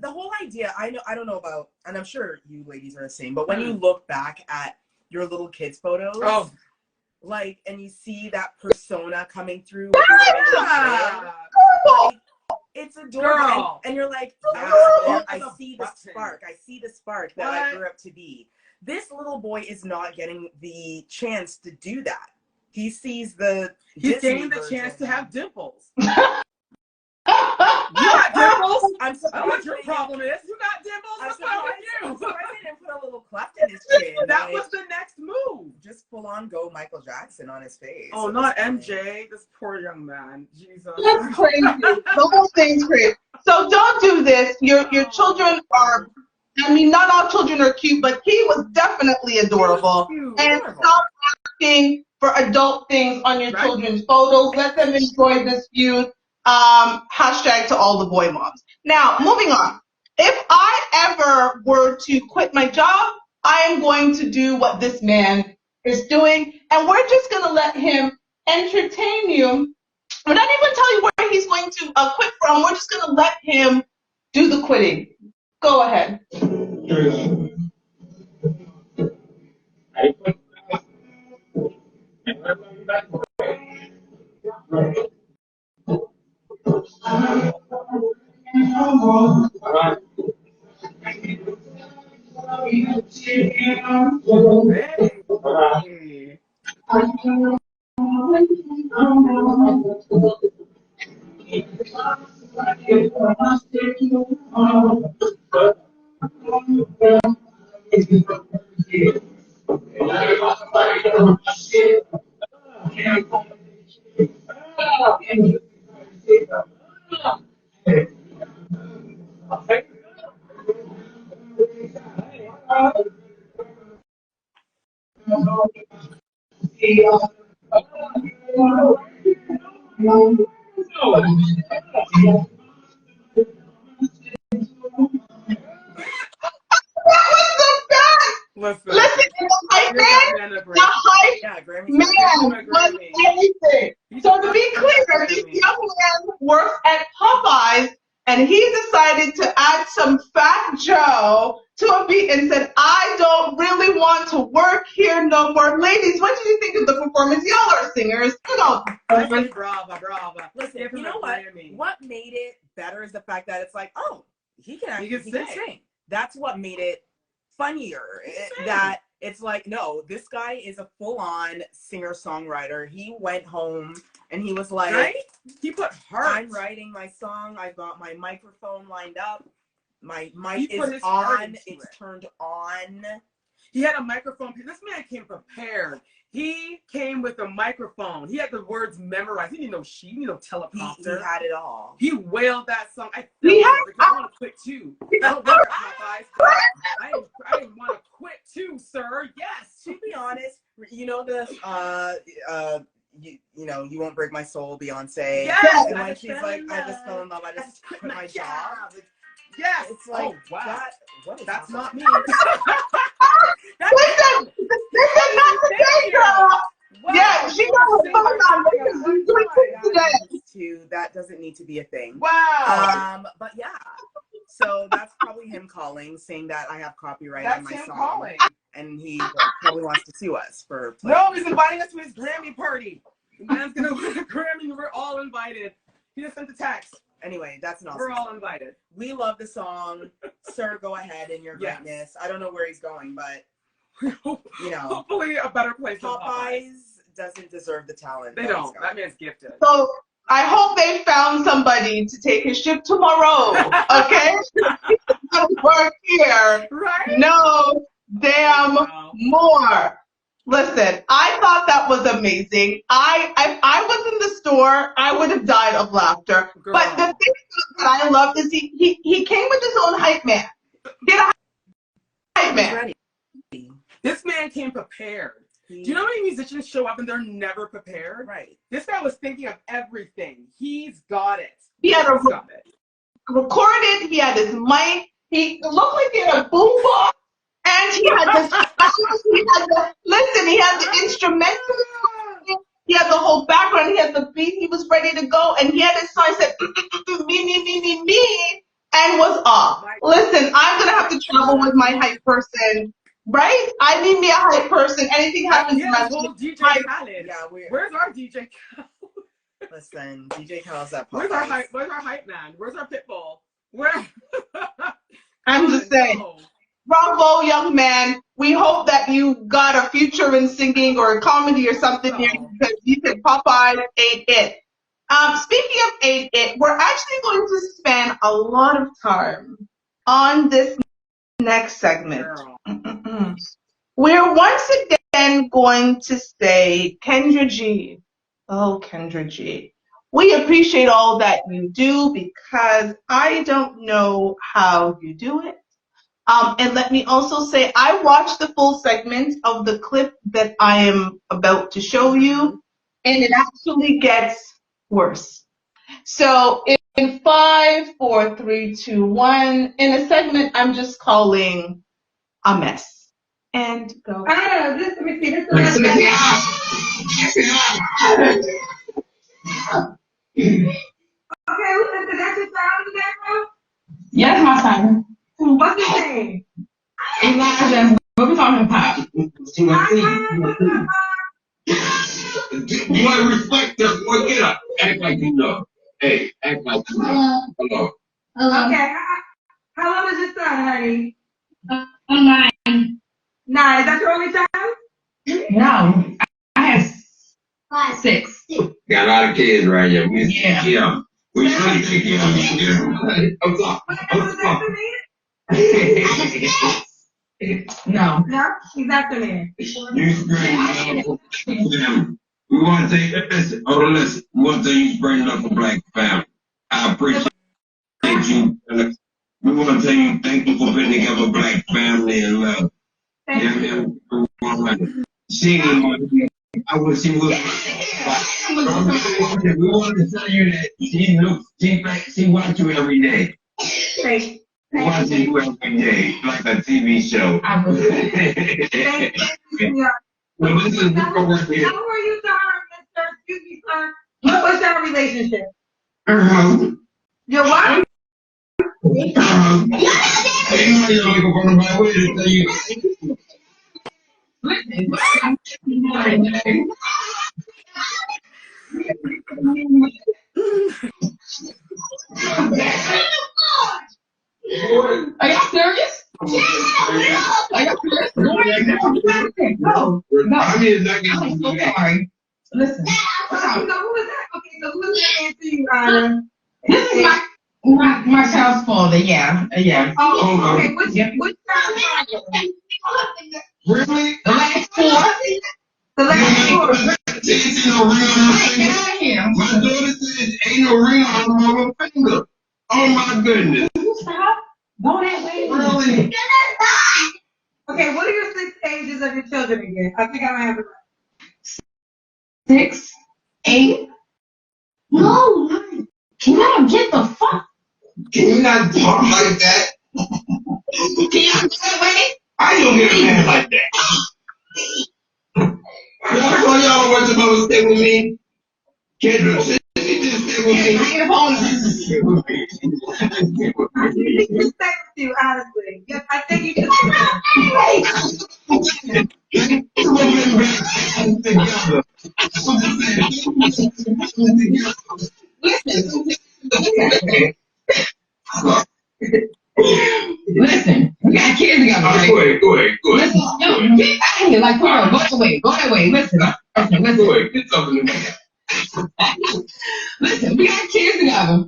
C: the whole idea. I don't know about, and I'm sure you ladies are the same. But when you look back at your little kids' photos, like, and you see that persona coming through. It's adorable, and you're like, I see the spark. I see the spark that I grew up to be. This little boy is not getting the chance to do that. He sees
A: he's getting the chance to have dimples. You got dimples. I don't know what your problem is. You got dimples. What's wrong with you?
C: I'm surprised they didn't put a little cleft in his chin.
A: That was the next move.
C: Just full on go Michael Jackson on his face.
A: Oh, not MJ. This poor young man. Jesus.
B: That's crazy. The whole thing's crazy. So don't do this. Your children are. I mean, not all children are cute, but he was definitely adorable. And stop asking for adult things on your children's photos. Let them enjoy this youth. Hashtag to all the boy moms. Now, moving on. If I ever were to quit my job, I am going to do what this man is doing, and we're just going to let him entertain you. We're not even tell you where he's going to quit from. We're just going to let him do the quitting. Go ahead.
A: Hey. Listen,
B: the hype man, the hype man was everything. So to be clear, this young man works at Popeyes, and he decided to add some Fat Joe to a beat and said, I don't really want to work here no more. Ladies, what did you think of the performance? Y'all are singers. Come on.
A: Brava.
C: Listen, you know what? What made it better is the fact that it's like, oh, he can sing. That's what made it funnier. That it's like, no, this guy is a full-on singer-songwriter. He went home and he was like,
A: right? He put heart.
C: I'm writing my song. I've got my microphone lined up. My mic is on. It's turned on.
A: He had a microphone. This man came prepared. He came with a microphone. He had the words memorized. He didn't know sheet. He didn't know teleprompter.
C: He had it all.
A: He wailed that song. I want to quit too. I don't want to Popeyes. I didn't want to quit too, sir. Yes.
C: To be honest, you know this. You know, you won't break my soul, Beyonce.
A: Yes.
C: And when she's like, I just fell in love. I just quit my job.
A: Yes.
C: It's like,
A: oh, wow. That's not me.
B: Listen, this is not today, girl. Wow. Yeah, she got a phone on.
C: That doesn't need to be a thing.
A: Wow.
C: But yeah. So that's probably him calling, saying that I have copyright on my song. That's him calling. And he probably wants to sue us for playing.
A: No, he's inviting us to his Grammy party. The man's gonna win a Grammy. We're all invited. He just sent the text.
C: Anyway, that's not.
A: We're all invited.
C: We love the song. Sir, go ahead in your greatness. I don't know where he's going, but you know,
A: hopefully a better place.
C: Popeyes doesn't deserve the talent.
A: They don't. That man's gifted.
B: So I hope they found somebody to take his ship tomorrow. Okay, work here.
A: Right?
B: No damn more. Listen, I thought that was amazing. I was in the store, I would have died of laughter. Girl. But the thing that I loved is he came with his own hype man. Get a hype man.
A: This man came prepared. Do you know how many musicians show up and they're never prepared?
C: Right.
A: This guy was thinking of everything. He's got it.
B: He had recorded. He had his mic. He looked like he had a boombox. And he had he had the instrumental, he had the whole background, he had the beat, he was ready to go, and he had his song, said, me, and was off. Listen, I'm going to have to travel with my hype person, right? I need me a hype person. Anything happens in my
A: DJ Khaled. Yeah, where's our DJ Khaled?
C: Listen, DJ Khaled's that
A: Where's our hype man? Where's our pitbull? Where?
B: I'm just saying. Bravo, young man. We hope that you got a future in singing or a comedy or something here because you said Popeye ate it. Speaking of ate it, we're actually going to spend a lot of time on this next segment. We're once again going to say, Kendra G. Oh, Kendra G. We appreciate all that you do because I don't know how you do it. And let me also say, I watched the full segment of the clip that I am about to show you, and it actually gets worse. So in 5, 4, 3, 2, 1, in a segment I'm just calling a mess. And go.
E: Let me see. This Okay, listen, that's your sound in there, bro?
F: Yes, my son.
E: What's his name?
F: Elijah. What we talking about?
G: You want to reflect this one. Get up. Act like you know. Hey, act like you know. Hello.
E: Okay. How long is your son, honey?
F: 9.
E: 9. Is that your only child?
F: No, I have 6.
G: Got a lot of kids right here. Yeah. We really take care of them. I'm
F: No.
E: No, he's after me.
G: You spraying up for them. We want to say, listen. We want to say you spraying up for black family. I appreciate you. We want to tell you thank you for putting together a black family and love. She ain't I wish she would. We want to tell you that she watch you every day. Watching you every day, like a TV show.
E: Thank you.
G: Well, this is
E: How are you to her, Mr. Excuse me, sir? What's our relationship? Your wife?
G: Ain't nobody looking for nobody way to tell you.
F: Are y'all serious? Are y'all serious? No.
G: I mean,
F: I'm so sorry. Listen.
E: So who is that? Okay, so who is that answer you, Anna?
F: This is my child's father, yeah.
E: Oh, okay. Which child?
G: Really?
F: The last 4.
E: The last 4.
G: Ain't no ring on my finger. My daughter said ain't no ring on my finger. Oh my goodness.
F: Stop. Go that way.
G: Really?
E: Okay, what are your 6 ages of your children again? I think I might have it right.
F: 6, 8. No, 9. Can y'all get the fuck?
G: Can you not talk like that?
F: Can y'all get that way?
G: I don't get a man like that. Y'all told y'all what your mother stay with me? Kendra, she just stay with me.
F: Bring it home.
G: Stay with me.
E: I think you should stay with you, honestly. Yes, I think you should stay
F: Listen, we got kids together, right?
G: Go ahead.
F: Listen, yo, get out of here, like, come on, go that way, listen.
G: Go ahead, get something to me.
F: Listen, we got kids together,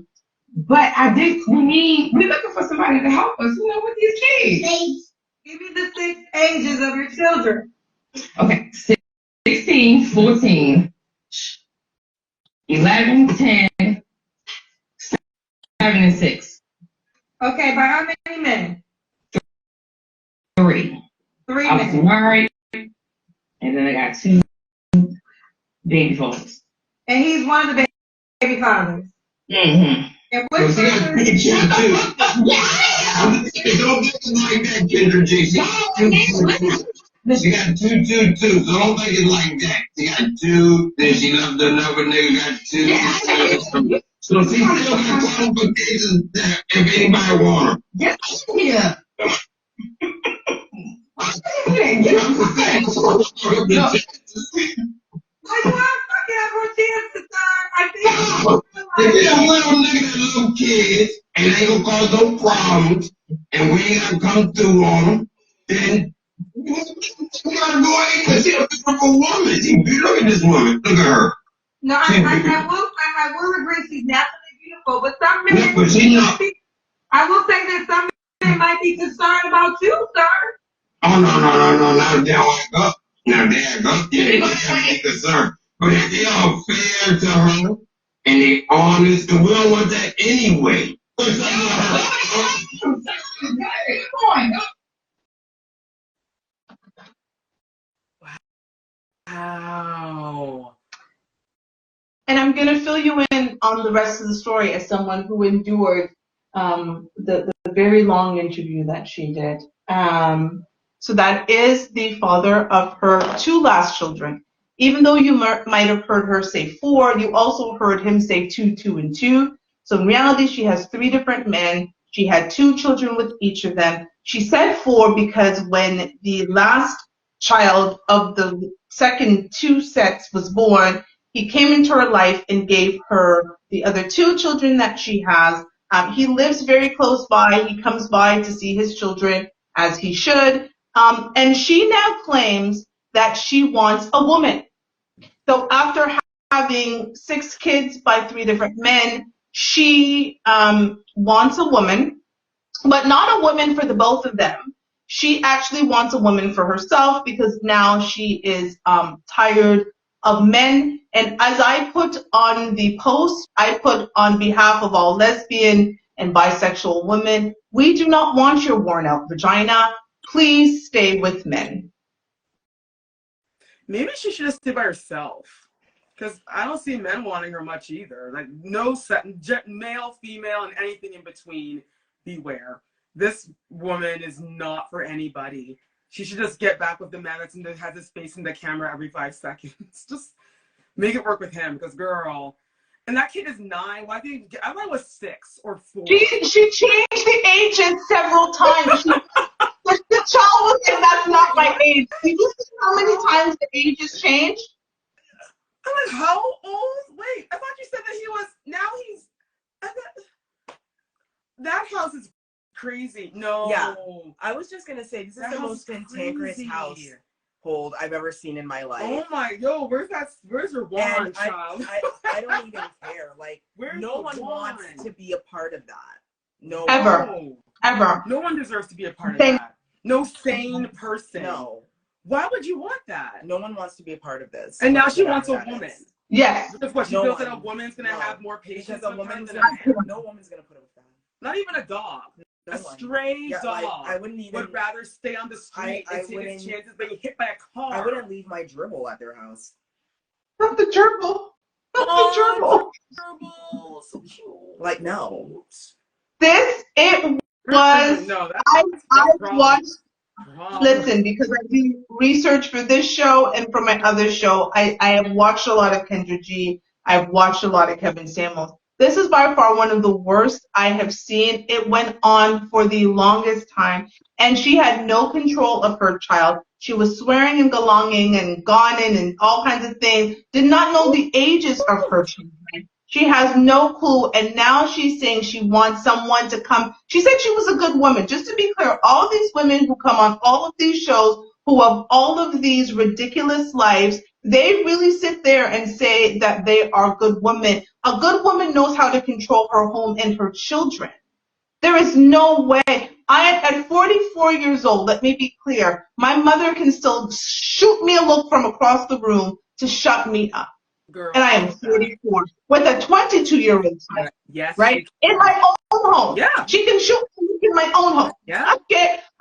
F: but we're looking for somebody to help us, with these kids.
E: Give me the 6 ages of your children.
F: Okay, 16, 14, 11, 10, 7, and 6.
E: Okay, by how many men?
F: 3.
E: 3
F: I was
E: men.
F: married, and then I got 2 baby fathers.
E: And he's one of the baby fathers.
F: Mm-hmm.
E: And which
G: So she got
E: person?
G: 2 too. Don't think it's like that, Kendra J. She got 2 too. So don't think it's like that. She got 2, then she loved another nigga, got 2. So she still got qualifications that if anybody want her.
F: Get here.
E: Why do I fucking have more chance to start? I think
G: If you don't little nigga that love kids and they gonna cause no problems and we ain't gotta come through on them, then we gotta go ahead because she's a beautiful woman. Look at this woman. Look at her.
E: No, I will agree she's naturally beautiful, but some men
G: Yeah, but she not.
E: I will say that some men might be concerned about you, sir.
G: Oh no, now they wake up. Now they act up, yeah, they have be concerned. But if they are fair to her and they honest, and we don't want that anyway.
A: Wow.
B: And I'm going to fill you in on the rest of the story as someone who endured the very long interview that she did. So that is the father of her 2 last children. Even though you might have heard her say 4, you also heard him say 2, 2, and 2. So in reality, she has 3 different men. She had 2 children with each of them. She said 4 because when the last child of the second 2 sets was born, he came into her life and gave her the other 2 children that she has. He lives very close by. He comes by to see his children as he should. And she now claims that she wants a woman. So after having 6 kids by 3 different men, she wants a woman, but not a woman for the both of them. She actually wants a woman for herself because now she is tired of men. And as I put on the post, I put on behalf of all lesbian and bisexual women, we do not want your worn out vagina. Please stay with men.
A: Maybe she should just stay by herself. Because I don't see men wanting her much either. Like, no male, female, and anything in between. Beware. This woman is not for anybody. She should just get back with the man that has his face in the camera every 5 seconds. Just make it work with him. Because, girl, and that kid is 9. I thought it was 6 or 4.
B: She changed the ages several times. The child was saying, that's not my age. Did you see how many times the ages changed?
A: I'm like, how old? Wait, I thought you said that he was, now he's, that house is crazy. No.
C: Yeah, I was just going to say, this is the most cantankerous household I've ever seen in my life.
A: Oh my, where's your wand, child?
C: I don't even care. Like, no one wants to be a part of that. No.
B: Ever.
A: No one deserves to be a part of that. No sane person.
C: No.
A: Why would you want that?
C: No one wants to be a part of this.
A: And now she wants a woman.
B: Yes.
A: Because what, she feels that a woman's going to have more patience
C: because a woman's
A: than a man.
C: No woman's going to put up with that.
A: Not even a dog. A stray dog
C: like, I wouldn't even,
A: would rather stay on the street and take his chances being hit by a car.
C: I wouldn't leave my dribble at their house.
B: Not the gerbil. Not the gerbil.
A: Gerbil. So cute.
C: Like, no.
B: It was, I watched, listen, because I do research for this show and for my other show, I have watched a lot of Kendra G. I've watched a lot of Kevin Samuels. This is by far one of the worst I have seen. It went on for the longest time, and she had no control of her child. She was swearing and galonging and goning and all kinds of things. Did not know the ages of her children. She has no clue, and now she's saying she wants someone to come. She said she was a good woman. Just to be clear, all these women who come on all of these shows, who have all of these ridiculous lives, they really sit there and say that they are good women. A good woman knows how to control her home and her children. There is no way. At 44 years old, let me be clear, my mother can still shoot me a look from across the room to shut me up. Girl, and I am 44 with a 22-year-old son,
A: yes,
B: right? In my own home.
A: Yeah.
B: She can shoot me in my own home.
A: Yeah.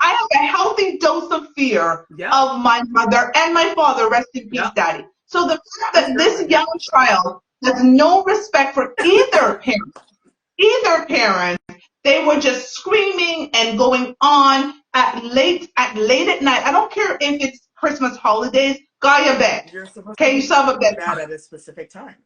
B: I have a healthy dose of fear of my mother and my father, rest in peace, Daddy. So the fact that this young child has no respect for either parent, they were just screaming and going on at late at night. I don't care if it's Christmas holidays. Go your bed.
C: You're supposed
B: to be a bed
C: at a specific time.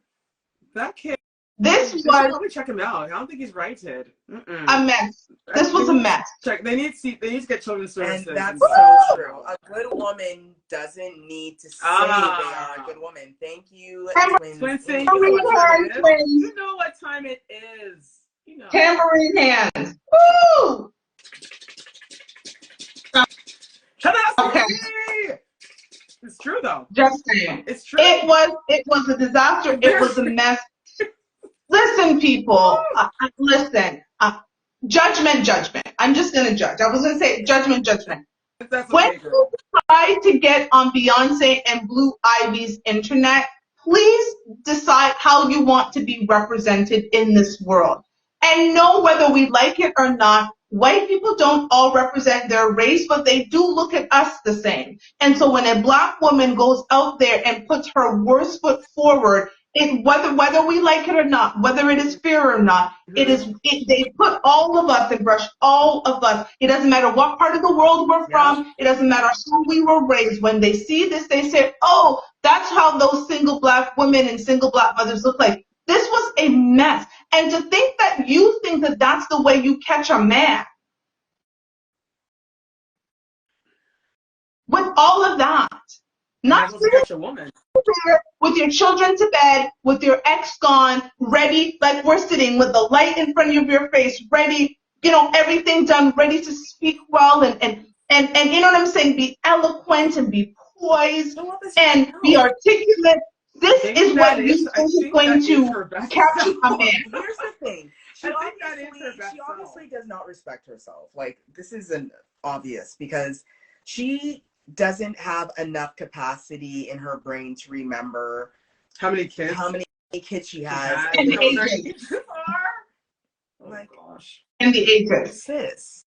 A: That kid.
B: This was.
A: Probably check him out. I don't think he's righted.
B: A mess. This was a mess.
A: Check. They need to get children's services.
C: And that's so true. A good woman doesn't need to say they are a good woman. Thank you, twins.
A: You know what time it is. You know.
B: Tambourine hands. Woo!
A: Shut up.
B: Okay.
A: It's true though.
B: Just saying.
A: It's true.
B: It was a disaster. It was a mess. Listen, people. Listen. Judgment. I'm just gonna judge. I was gonna say judgment. When you try to get on Beyonce and Blue Ivy's internet, please decide how you want to be represented in this world. And know whether we like it or not, white people don't all represent their race, but they do look at us the same. And so when a black woman goes out there and puts her worst foot forward, whether we like it or not, whether it is fear or not, they put all of us and brush all of us. It doesn't matter what part of the world we're from. It doesn't matter how we were raised. When they see this, they say, oh, that's how those single black women and single black mothers look like. This was a mess. And to think that you think that that's the way you catch a man. With all of that. Not
A: catch a woman.
B: With your children to bed, with your ex gone, ready, like we're sitting with the light in front of your face, ready, everything done, ready to speak well and and you know what I'm saying, be eloquent and be poised and be articulate. This is what you think is going to capture a man.
C: Here's the thing. She obviously does not respect herself. Like, this isn't obvious because she doesn't have enough capacity in her brain to remember
A: how many kids
C: she has.
B: And the ages.
A: Oh my gosh.
B: And the ages.
C: Sis.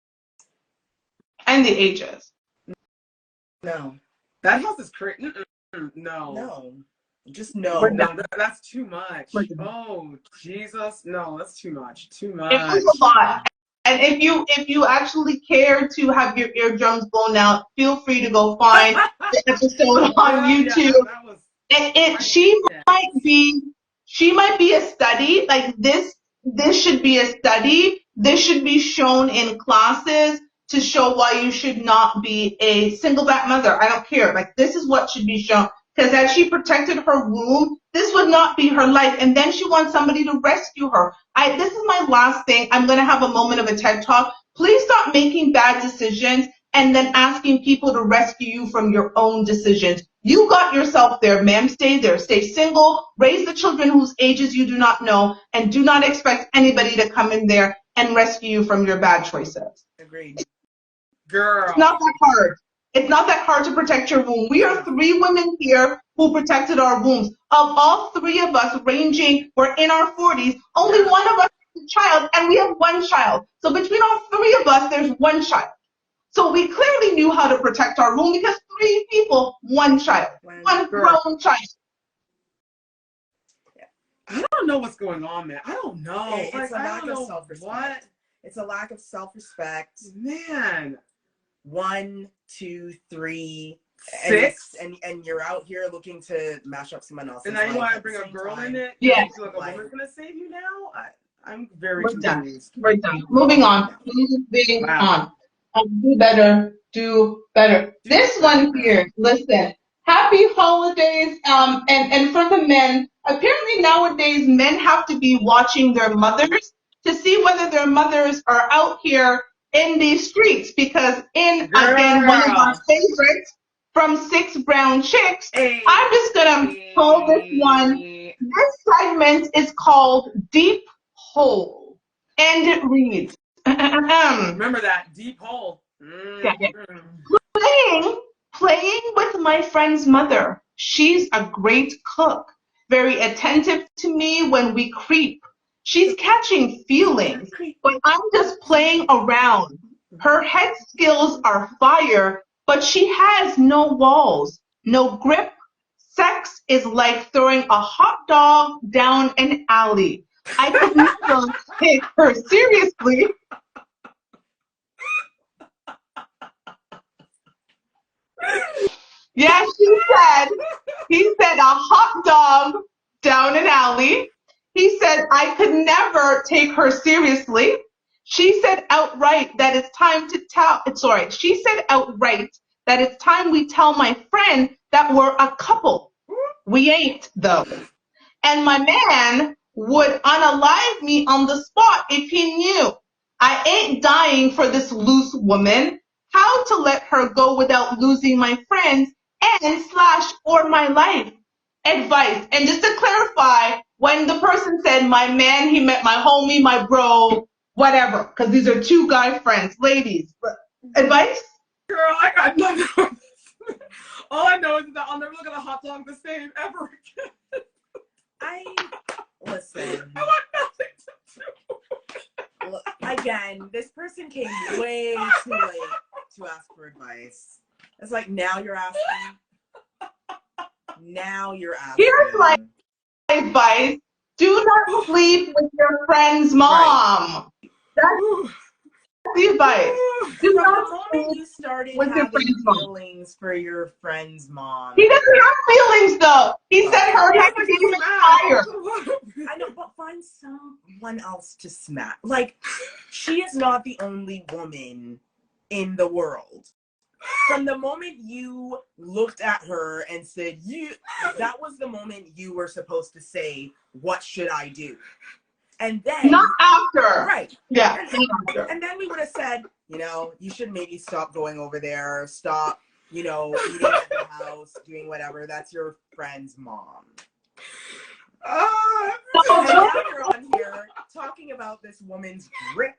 B: And the ages.
C: No.
A: That house is crazy. No.
C: No. Just no.
A: That's too much. Oh, Jesus. No, that's too much. Too much.
B: It's a lot. And if you actually care to have your eardrums blown out, feel free to go find the episode on YouTube. Yeah, she might be a study. Like this should be a study. This should be shown in classes to show why you should not be a single black mother. I don't care. Like, this is what should be shown. Because as she protected her womb, this would not be her life. And then she wants somebody to rescue her. This is my last thing. I'm going to have a moment of a TED Talk. Please stop making bad decisions and then asking people to rescue you from your own decisions. You got yourself there, ma'am. Stay there. Stay single. Raise the children whose ages you do not know. And do not expect anybody to come in there and rescue you from your bad choices.
C: Agreed.
A: Girl.
B: It's not that hard. It's not that hard to protect your womb. We are 3 women here who protected our wombs. Of all 3 of us we're in our 40s, only one of us is a child, and we have 1 child. So between all 3 of us, there's 1 child. So we clearly knew how to protect our womb because 3 people, 1 child. 1 grown child.
A: I don't know what's going on, man. I don't know.
C: It's a lack of self-respect. It's a lack of self-respect.
A: Man.
C: 1, 2, 3,
A: 6,
C: and you're out here looking to mash up someone else's.
A: And now you want to bring a girl in it?
B: Yeah.
A: You feel like a woman's gonna save you now? I'm very confused.
B: We're done. Moving on. Moving on. Do better. Do better. This one here. Listen. Happy holidays. And for the men, apparently nowadays men have to be watching their mothers to see whether their mothers are out here in these streets, because again, one of our favorites from 6 Brown Chicks, I'm just gonna pull this one. This segment is called Deep Hole, and it reads,
A: remember that, Deep Hole.
B: Playing with my friend's mother. She's a great cook, very attentive to me when we creep. She's catching feelings, but I'm just playing around. Her head skills are fire, but she has no walls, no grip. Sex is like throwing a hot dog down an alley. I could never take her seriously. Yeah, he said a hot dog down an alley. He said, I could never take her seriously. She said outright that it's time to she said outright that it's time we tell my friend that we're a couple. We ain't, though. And my man would unalive me on the spot if he knew. I ain't dying for this loose woman. How to let her go without losing my friends or my life. Advice. And just to clarify, when the person said my man, he meant my homie, my bro, whatever. Because these are 2 guy friends. Ladies, advice?
A: Girl, I got nothing. All I know is that I'll never look at a hot dog the same ever again.
C: Listen.
A: I want nothing to do.
C: Look, again, this person came way too late to ask for advice. It's like, now you're asking. Now you're asking.
B: Here's my advice. Do not sleep with your friend's mom. Right. That's the advice. Do not
C: the moment you started
B: with
C: having feelings for your friend's mom.
B: He doesn't have feelings, though. He said her head is higher.
C: I know, but find someone else to smack. Like, she is not the only woman in the world. From the moment you looked at her and said, that was the moment you were supposed to say, what should I do? And then...
B: Not after.
C: Right.
B: Yeah.
C: And then we would have said, You know, you should maybe stop going over there. Stop, you know, eating at the house, doing whatever. That's your friend's mom.
A: Oh,
C: and now you're on here talking about this woman's grip.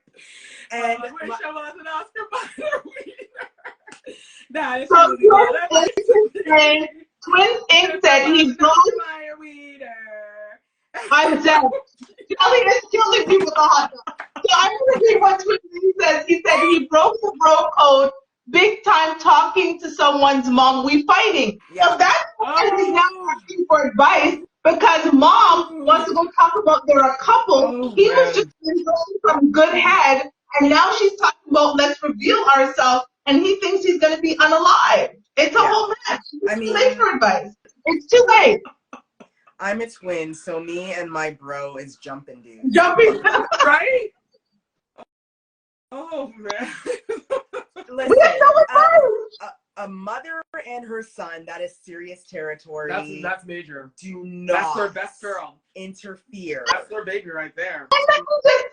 C: And
A: I wish I was an Oscar Mayer wiener. Nah, it's
B: So
A: really
B: Twin Ink said he broke. I'm dead. Kelly is killing me with the hot dog. So I'm going to read what Twin Ink says. He said he broke the bro code big time talking to someone's mom. We fighting. Yeah. So that's why he's now asking for advice because mom wants to go talk about they're a couple. He was just enjoying some good head, and now she's talking about let's reveal ourselves, and he thinks he's going to be unalive. It's a whole mess. It's too late for advice. It's too late.
C: I'm a twin, so me and my bro is jumping dudes.
B: Jumping,
A: right? Oh man.
C: Listen, a mother and her son, that is serious territory.
A: That's major.
C: Do not.
A: That's their best girl.
C: Interfere.
A: That's their baby right there.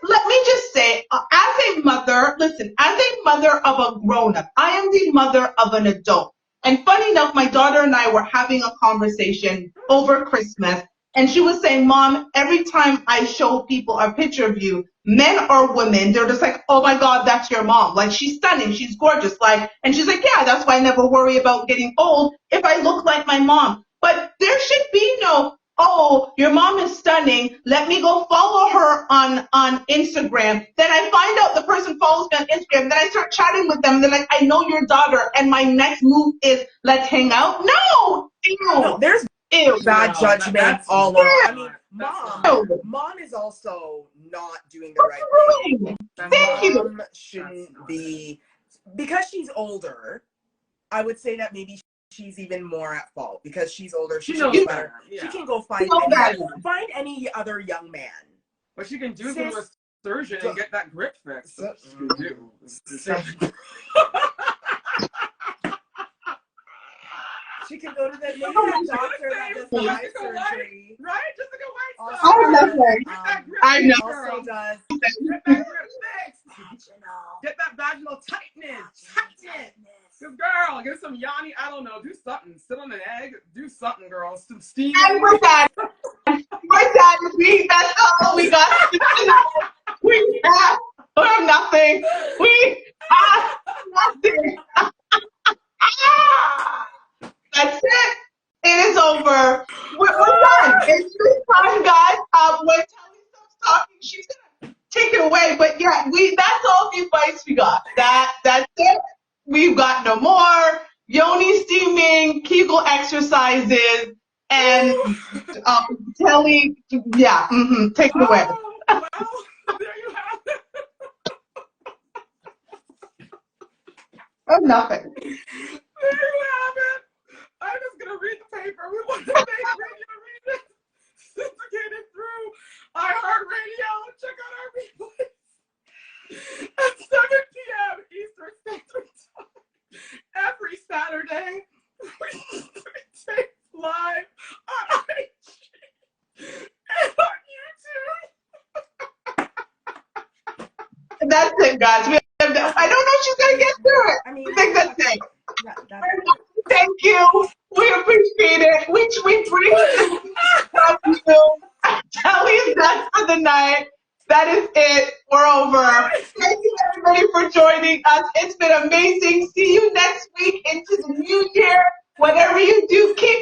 B: Let me just say, as a mother, listen, as a mother of a grown-up, I am the mother of an adult. And funny enough, my daughter and I were having a conversation over Christmas, and she was saying, Mom, every time I show people a picture of you, men or women, they're just like, oh my God, that's your mom. Like, she's stunning, she's gorgeous. Like, and she's like, yeah, that's why I never worry about getting old if I look like my mom. But there should be no, oh, your mom is stunning, let me go follow her on Instagram. Then I find out the person follows me on Instagram. Then I start chatting with them. They're like, I know your daughter, and my next move is let's hang out. No! Ew.
C: No, there's bad judgment all over. I mean, mom is also not doing the right thing.
B: Thank you.
C: Mom shouldn't be, because she's older, I would say that maybe she's even more at fault because she's older. She knows better. Yeah. She can go find any other young man.
A: What she can do is go to a surgeon and get that grip fixed.
C: She can go to that doctor that does the eye surgery.
A: Right? Just like a white
B: I know.
C: Also does.
A: Get that grip fixed. Get that vaginal tightness. Good girl. Get some Yanni. I don't know. Do something. Sit on an egg. Do something, girl. Some steam.
B: And we're done. That's all we got. We have nothing. We have nothing. That's it. It is over. We're done. It's just fun, guys. When Telly stops talking, she's gonna take it away. But yeah, that's all the advice we got. That's it. We've got no more yoni steaming, Kegel exercises, and Telly. Yeah, take it away.
A: Well, there you have it.
B: Oh, nothing.
A: There you have it. I'm just gonna read the paper. We want to make radio read it. Syndicated through iHeartRadio. Check out our replays at 7 p.m. Eastern Standard Time every Saturday. We tape live on IG and on YouTube.
B: That's it, guys. I don't know if she's gonna get through it. I think that's it. Thank you. We appreciate it. We bring you. Telly is done for the night. That is it. We're over. Thank you, everybody, for joining us. It's been amazing. See you next week into the new year. Whatever you do, keep